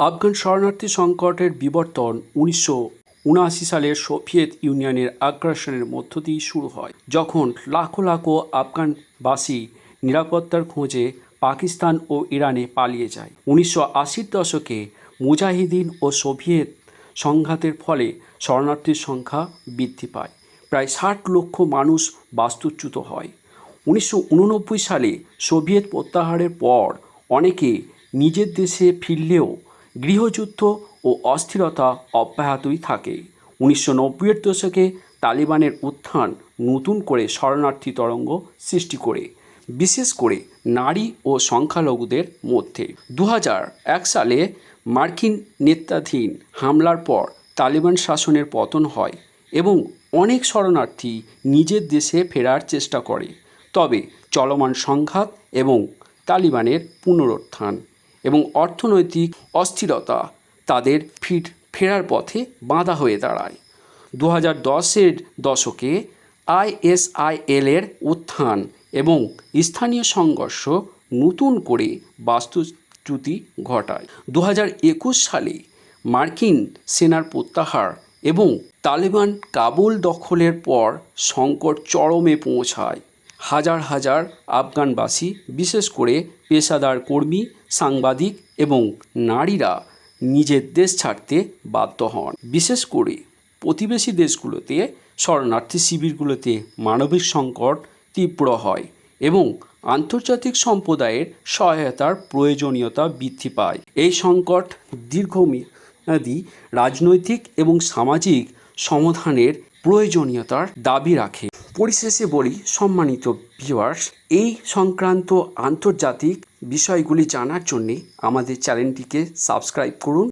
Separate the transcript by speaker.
Speaker 1: আফগান শরণার্থী সংকটের বিবর্তন 1979 সালের সোভিয়েত ইউনিয়নের আগ্রাসনের মধ্য দিয়ে শুরু হয়, যখন লাখো লাখো আফগানবাসী নিরাপত্তার খোঁজে পাকিস্তান ও ইরানে পালিয়ে যায়। 1980-র দশকে মুজাহিদিন ও সোভিয়েত সংঘাতের ফলে শরণার্থীর সংখ্যা বৃদ্ধি পায়, প্রায় 60 লক্ষ মানুষ বাস্তুচ্যুত হয়। 1989 সালে সোভিয়েত প্রত্যাহারের পর অনেকে নিজের দেশে ফিরলেও গৃহযুদ্ধ ও অস্থিরতা অব্যাহতই থাকে। 1990-এর দশকে তালিবানের উত্থান নতুন করে শরণার্থী তরঙ্গ সৃষ্টি করে, বিশেষ করে নারী ও সংখ্যালঘুদের মধ্যে। 2001 সালে মার্কিন নেতৃত্বাধীন হামলার পর তালিবান শাসনের পতন হয় এবং অনেক শরণার্থী নিজের দেশে ফেরার চেষ্টা করে। তবে চলমান সংঘাত এবং তালিবানের পুনরুত্থান এবং অর্থনৈতিক অস্থিরতা তাদের ফেরার পথে বাধা হয়ে দাঁড়ায়। 2010-এর দশকে আইএসআইএলের উত্থান এবং স্থানীয় সংঘর্ষ নতুন করে বাস্তুচ্যুতি ঘটায়। 2021 সালে মার্কিন সেনার প্রত্যাহার এবং তালেবান কাবুল দখলের পর সংকট চরমে পৌঁছায়। হাজার হাজার আফগানবাসী, বিশেষ করে পেশাদার কর্মী, সাংবাদিক এবং নারীরা নিজের দেশ ছাড়তে বাধ্য হন। বিশেষ করে প্রতিবেশী দেশগুলোতে শরণার্থী শিবিরগুলোতে মানবিক সংকট তীব্র হয় এবং আন্তর্জাতিক সম্প্রদায়ের সহায়তার প্রয়োজনীয়তা বৃদ্ধি পায়। এই সংকট দীর্ঘমেয়াদী রাজনৈতিক এবং সামাজিক সমাধানের প্রয়োজনীয়তার দাবি রাখে। পরিশেষে বলি, সম্মানিত ভিউয়ার্স, এই সংক্রান্ত আন্তর্জাতিক বিষয়গুলি জানার জন্যে আমাদের চ্যানেলটিকে সাবস্ক্রাইব করুন।